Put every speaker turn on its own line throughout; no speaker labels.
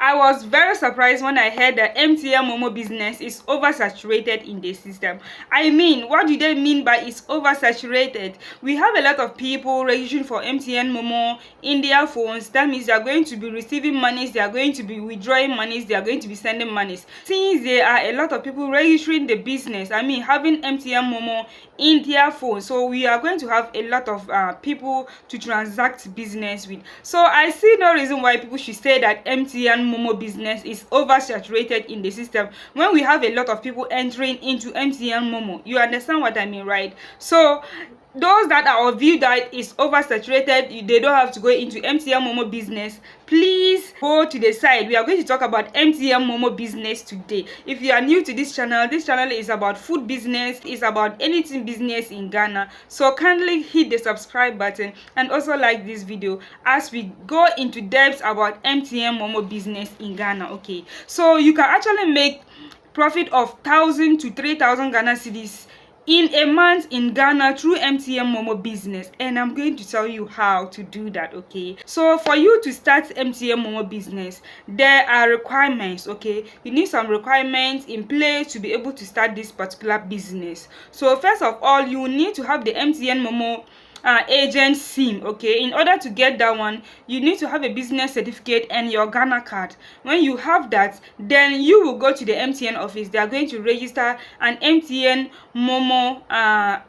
I was very surprised when I heard that MTN Momo business is oversaturated in the system. I mean, what do they mean by it's oversaturated? We have a lot of people registering for MTN Momo in their phones. That means they are going to be receiving monies, they are going to be withdrawing monies, they are going to be sending monies. Since there are a lot of people registering the business, I mean having MTN Momo in their phone, so we are going to have a lot of people to transact business with. So I see no reason why people should say that MTN Momo business is oversaturated in the system when we have a lot of people entering into MTN Momo. You understand what I mean, right? So those that are of view that is oversaturated, they don't have to go into MTN Momo business, please go to the side. We are going to talk about MTN Momo business today. If you are new to this channel is about food business, it's about anything business in Ghana. So kindly hit the subscribe button and also like this video as we go into depth about MTN Momo business in Ghana. Okay, so you can actually make profit of 1,000 to 3,000 Ghana cedis in a month in Ghana through MTN Momo business, and I'm going to tell you how to do that. Okay, so for you to start MTN Momo business, there are requirements. Okay, you need some requirements in place to be able to start this particular business. So first of all, you need to have the MTN Momo agent SIM. Okay, in order to get that one, you need to have a business certificate and your Ghana card. When you have that, then you will go to the MTN office. They are going to register an MTN Momo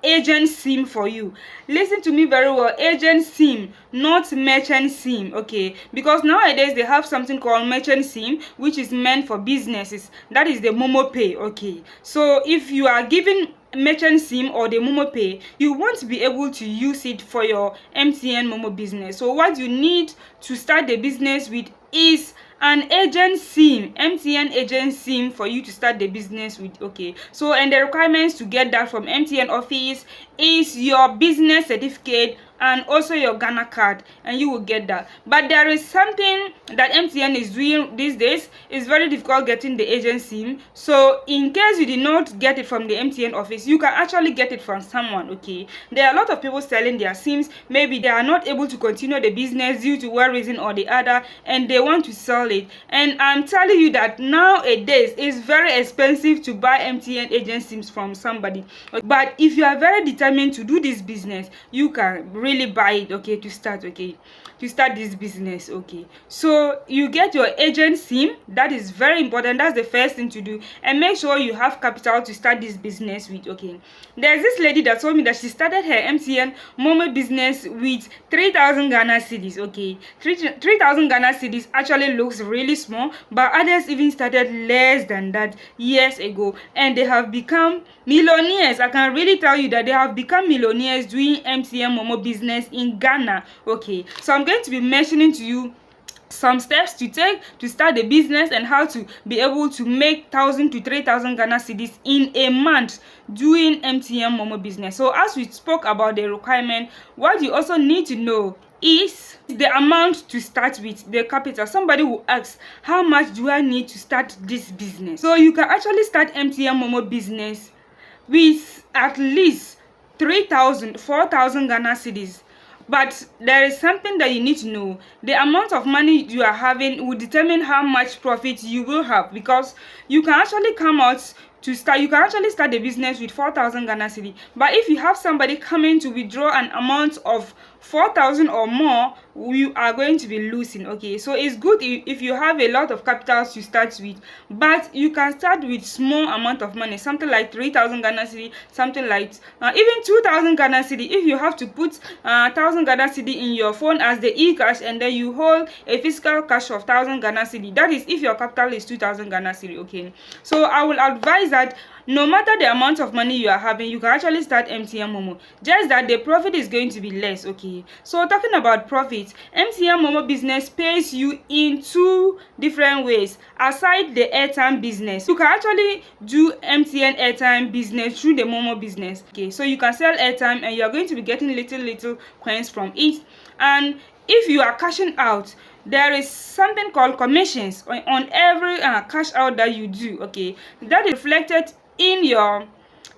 agent SIM for you. Listen to me very well, agent SIM, not merchant SIM. Okay, because nowadays they have something called merchant SIM, which is meant for businesses. That is the Momo Pay. Okay, so if you are giving merchant SIM or the Momo Pay, you won't be able to use it for your MTN Momo business. So what you need to start the business with is an agent SIM, MTN agent SIM, for you to start the business with. Okay, so and the requirements to get that from MTN office is your business certificate and also your Ghana card, and you will get that. But there is something that MTN is doing these days. It's very difficult getting the agent SIM. So in case you did not get it from the MTN office, you can actually get it from someone. Okay, there are a lot of people selling their SIMs. Maybe they are not able to continue the business due to one reason or the other, and they want to sell it. And I'm telling you that nowadays it's very expensive to buy MTN agent SIMs from somebody. But if you are very determined to do this business, you can really buy it. Okay, to start. Okay, to start this business. Okay, so you get your agent SIM. That is very important. That's the first thing to do, and make sure you have capital to start this business with. Okay, there's this lady that told me that she started her MTN Momo business with 3,000 Ghana cedis. Okay, 3,000 Ghana cedis actually looks really small, but others even started less than that years ago, and they have become millionaires. I can really tell you that they have become millionaires doing MTN Momo business in Ghana. Okay, so I'm going to be mentioning to you some steps to take to start the business and how to be able to make 1,000 to 3,000 Ghana cedis in a month doing MTN Momo business. So as we spoke about the requirement, what you also need to know is the amount to start with, the capital. Somebody will ask, how much do I need to start this business? So you can actually start MTN Momo business with at least 3,000, 4,000 Ghana cedis. But there is something that you need to know. The amount of money you are having will determine how much profit you will have, because you can actually come out to start, you can actually start the business with 4,000 Ghana cedi. But if you have somebody coming to withdraw an amount of 4,000 or more, you are going to be losing. Okay, so it's good if you have a lot of capitals to start with, but you can start with small amount of money, something like 3,000 Ghana cedi, something like even 2,000 Ghana cedi. If you have to put 1,000 Ghana cedi in your phone as the e-cash, and then you hold a physical cash of 1,000 Ghana cedi, that is if your capital is 2,000 Ghana cedi. Okay, so I will advise that no matter the amount of money you are having, you can actually start MTN Momo, just that the profit is going to be less. Okay, so talking about profit, MTN Momo business pays you in two different ways. Aside the airtime business, you can actually do MTN airtime business through the Momo business. Okay, so you can sell airtime and you are going to be getting little coins from it. And if you are cashing out, there is something called commissions on every cash out that you do. Okay, that is reflected in your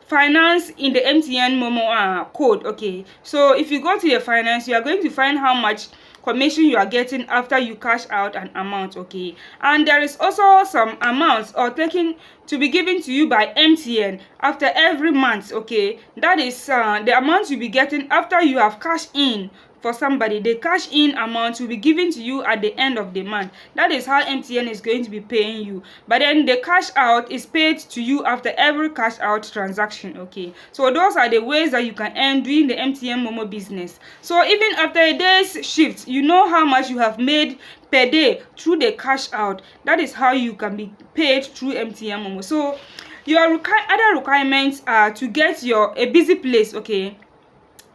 finance in the MTN Momo code. Okay, so if you go to your finance, you are going to find how much commission you are getting after you cash out an amount. Okay, and there is also some amounts or taken to be given to you by MTN after every month. Okay, that is the amount you'll be getting after you have cashed in for somebody. The cash in amount will be given to you at the end of the month. That is how MTN is going to be paying you. But then the cash out is paid to you after every cash out transaction. Okay, so those are the ways that you can earn doing the MTN Momo business. So even after a day's shift, you know how much you have made per day through the cash out. That is how you can be paid through MTN Momo. So your other requirements are to get a busy place. Okay,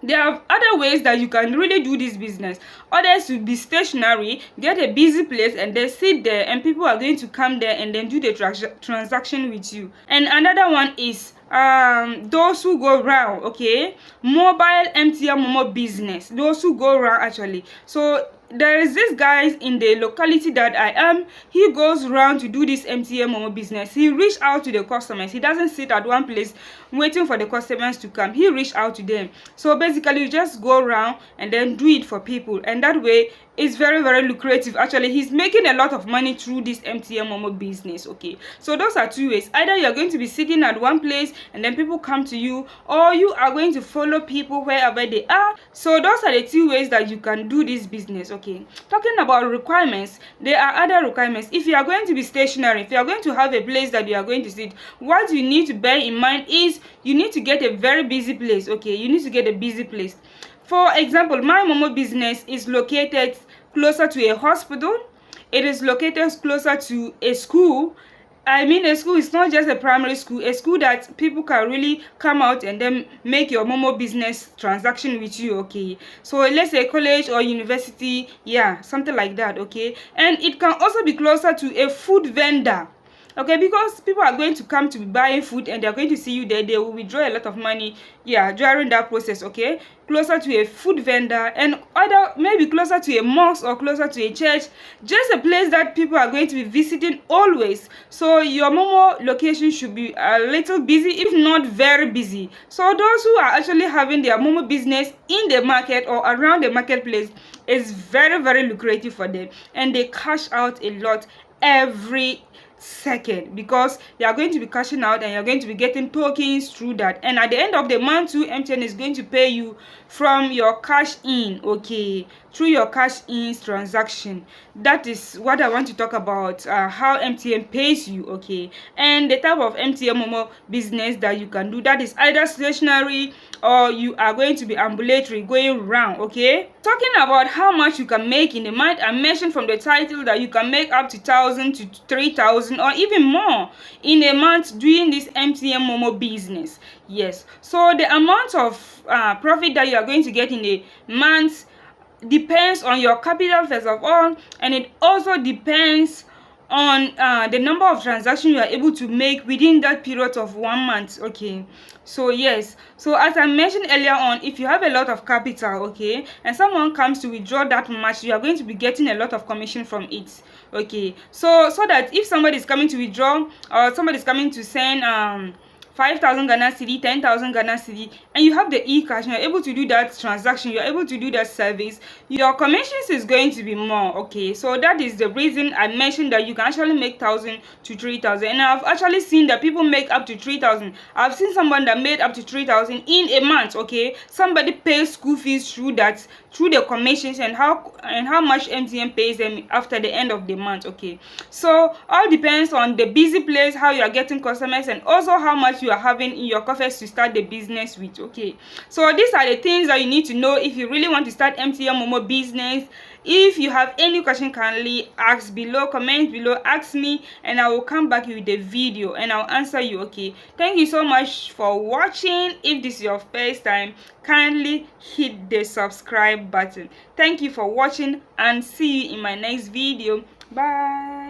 there are other ways that you can really do this business. Others will be stationary, get a busy place, and then sit there, and people are going to come there and then do the transaction with you. And another one is those who go round. Okay, mobile MTN Momo business, those who go round actually. So there is this guy in the locality that I am. He goes around to do this MTN Momo business. He reach out to the customers. He doesn't sit at one place waiting for the customers to come. He reach out to them. So basically you just go around and then do it for people, and that way it's very, very lucrative. Actually, he's making a lot of money through this MTN Momo business. Okay, so those are two ways. Either you're going to be sitting at one place and then people come to you, or you are going to follow people wherever they are. So those are the two ways that you can do this business. Okay, talking about requirements, there are other requirements. If you are going to be stationary, if you are going to have a place that you are going to sit, what you need to bear in mind is you need to get a very busy place. Okay, you need to get a busy place. For example, my Momo business is located closer to a hospital. It is located closer to a school. I mean, a school is not just a primary school, a school that people can really come out and then make your Momo business transaction with you. Okay, so let's say college or university, yeah, something like that. Okay, and it can also be closer to a food vendor. Okay, because people are going to come to be buying food and they're going to see you there. They will withdraw a lot of money, yeah, during that process. Okay, closer to a food vendor, and either maybe closer to a mosque or closer to a church, just a place that people are going to be visiting always. So your Momo location should be a little busy, if not very busy. So those who are actually having their Momo business in the market or around the marketplace, is very, very lucrative for them, and they cash out a lot every second, because they are going to be cashing out and you're going to be getting tokens through that. And at the end of the month too, MTN is going to pay you from your cash in. Okay, through your cash in transaction. That is what I want to talk about, how MTN pays you. Okay, and the type of MTN Momo business that you can do, that is either stationary or you are going to be ambulatory, going around. Okay, talking about how much you can make in a month, I mentioned from the title that you can make up to 1,000 to 3,000 or even more in a month doing this MTN Momo business. Yes, so the amount of profit that you are going to get in a month depends on your capital first of all, and it also depends on the number of transactions you are able to make within that period of 1 month. Okay, so yes, so as I mentioned earlier on, if you have a lot of capital, okay, and someone comes to withdraw that much, you are going to be getting a lot of commission from it. Okay, so that if somebody is coming to withdraw, or somebody is coming to send 5,000 Ghana cedi, 10,000 Ghana cedi, and you have the e-cash, you're able to do that transaction, you're able to do that service, your commissions is going to be more. Okay, so that is the reason I mentioned that you can actually make 1,000 to 3,000, and I've actually seen that people make up to 3,000. I've seen someone that made up to 3,000 in a month. Okay, somebody pays school fees through that, through the commissions, and how much MTN pays them after the end of the month. Okay, so all depends on the busy place, how you are getting customers, and also how much you are having in your coffers to start the business with. Okay, so these are the things that you need to know if you really want to start MTN Momo business. If you have any question, kindly ask below, comment below, ask me, and I will come back with the video and I'll answer you. Okay, thank you so much for watching. If this is your first time, kindly hit the subscribe button. Thank you for watching, and see you in my next video. Bye.